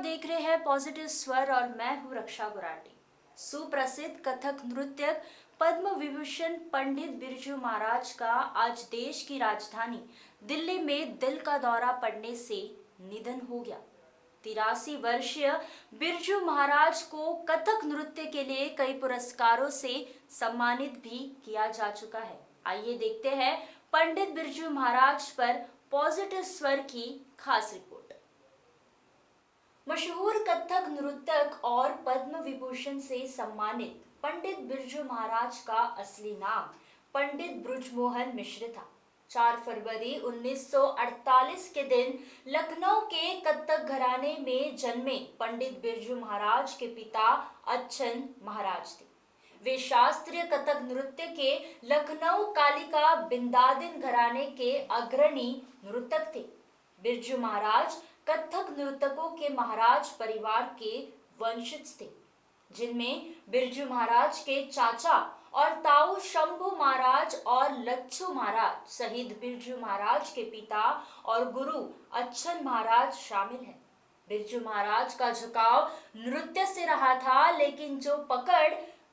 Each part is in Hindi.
देख रहे हैं पॉजिटिव स्वर और मैं हूं रक्षा गुराटी। सुप्रसिद्ध कथक नृत्यक पद्म विभूषण पंडित बिरजू महाराज का आज देश की राजधानी दिल्ली में दिल का दौरा पड़ने से निधन हो गया। 83 वर्षीय बिरजू महाराज को कथक नृत्य के लिए कई पुरस्कारों से सम्मानित भी किया जा चुका है। आइए देखते हैं पंडित बिरजू महाराज पर पॉजिटिव स्वर की खास रिपोर्ट। मशहूर कथक नृत्यक और पद्म विभूषण से सम्मानित पंडित बिरजू महाराज का असली नाम पंडित बृजमोहन मिश्र था। 4 फरवरी 1948 के दिन लखनऊ के कथक घराने में जन्मे पंडित बिरजू महाराज के पिता अच्छन महाराज थे। वे शास्त्रीय कथक नृत्य के लखनऊ कालिका बिंदादिन घराने के अग्रणी नृतक थे। बिरजू महाराज कथक नृतकों के महाराज परिवार के वंशज थे, जिनमें बिरजू महाराज के चाचा और ताऊ शंभू महाराज और लच्छू महाराज सहित बिरजू महाराज के पिता और गुरु अच्छन महाराज शामिल हैं। बिरजू महाराज का झुकाव नृत्य से रहा था, लेकिन जो पकड़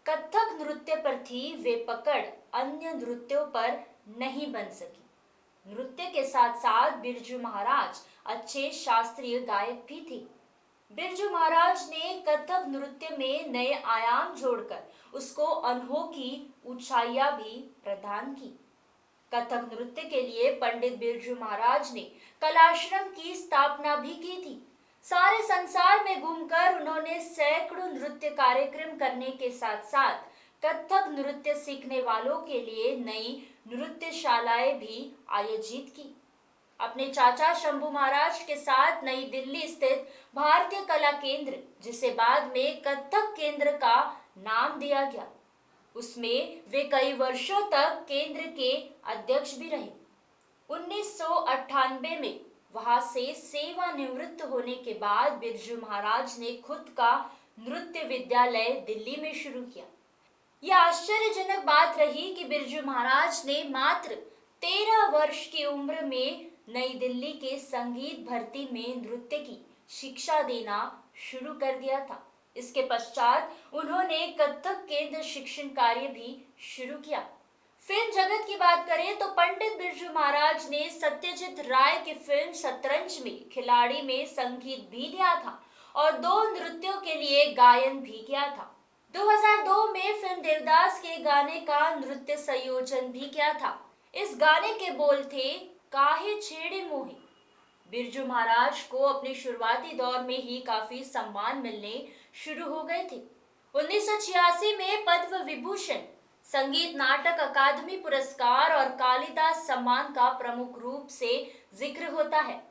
कथक नृत्य पर थी वे पकड़ अन्य नृत्यों पर नहीं बन सकी। नृत्य के साथ साथ बिरजू महाराज अच्छे शास्त्रीय गायक भी थे। बिरजू महाराज ने कथक नृत्य में नए आयाम जोड़कर उसको अनोखी ऊंचाइयां भी प्रदान की। कथक नृत्य के लिए पंडित बिरजू महाराज ने कलाश्रम की स्थापना भी की थी। सारे संसार में घूमकर उन्होंने सैकड़ों नृत्य कार्यक्रम करने के साथ साथ कथक नृत्य सीखने वालों के लिए नई नृत्यशालाएं भी आयोजित की। अपने चाचा शंभू महाराज के साथ नई दिल्ली स्थित भारतीय कला केंद्र, जिसे बाद में कथक केंद्र का नाम दिया गया, उसमें वे कई वर्षों तक केंद्र के अध्यक्ष भी रहे। 1998 में वहां से सेवानिवृत्त होने के बाद बिरजू महाराज ने खुद का नृत्य विद्यालय दिल्ली में शुरू किया। यह आश्चर्यजनक बात रही कि बिरजू महाराज ने मात्र 13 वर्ष की उम्र में नई दिल्ली के संगीत भर्ती में नृत्य की शिक्षा देना शुरू कर दिया था। इसके पश्चात उन्होंने कथक केंद्र शिक्षण कार्य भी शुरू किया। फिल्म जगत की बात करें तो पंडित बिरजू महाराज ने सत्यजीत राय की फिल्म शतरंज में खिलाड़ी में संगीत भी दिया था और 2 नृत्यों के लिए गायन भी किया था। 2002 में फिल्म देवदास के गाने का नृत्य संयोजन भी किया था। इस गाने के बोल थे, काहे छेड़े मोहे। बिरजू महाराज को अपने शुरुआती दौर में ही काफी सम्मान मिलने शुरू हो गए थे। 1986 में पद्म विभूषण, संगीत नाटक अकादमी पुरस्कार और कालिदास सम्मान का प्रमुख रूप से जिक्र होता है।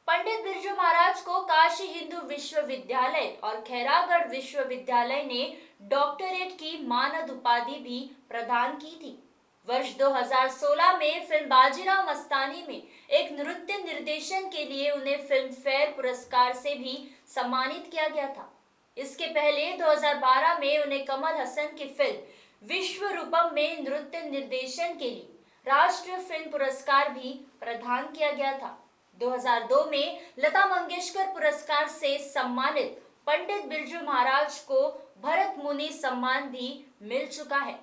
पंडित बिरजू महाराज को काशी हिंदू विश्वविद्यालय और खैरागढ़ विश्वविद्यालय ने डॉक्टरेट की मानद उपाधि भी प्रदान की थी। वर्ष 2016 में फिल्म बाजीराव मस्तानी में एक नृत्य निर्देशन के लिए उन्हें फिल्म फेयर पुरस्कार से भी सम्मानित किया गया था। इसके पहले 2012 में उन्हें कमल हसन की फिल्म विश्वरूपम में नृत्य निर्देशन के लिए राष्ट्रीय फिल्म पुरस्कार भी प्रदान किया गया था। 2002 में लता मंगेशकर पुरस्कार से सम्मानित पंडित बिरजू महाराज को भरत मुनि सम्मान भी मिल चुका है।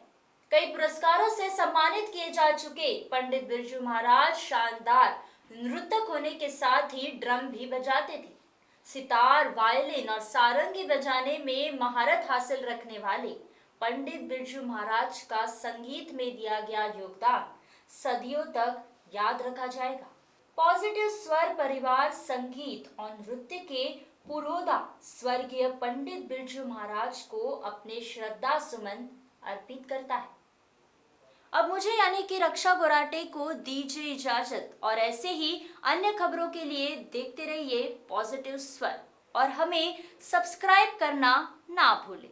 कई पुरस्कारों से सम्मानित किए जा चुके पंडित बिरजू महाराज शानदार नृत्यक होने के साथ ही ड्रम भी बजाते थे। सितार, वायलिन और सारंगी बजाने में महारत हासिल रखने वाले पंडित बिरजू महाराज का संगीत में दिया गया योगदान सदियों तक याद रखा जाएगा। पॉजिटिव स्वर परिवार संगीत और नृत्य के पुरोधा स्वर्गीय पंडित बिरजू महाराज को अपने श्रद्धा सुमन अर्पित करता है। अब मुझे यानी कि रक्षा गुराटे को दीजिए इजाजत और ऐसे ही अन्य खबरों के लिए देखते रहिए पॉजिटिव स्वर और हमें सब्सक्राइब करना ना भूलें।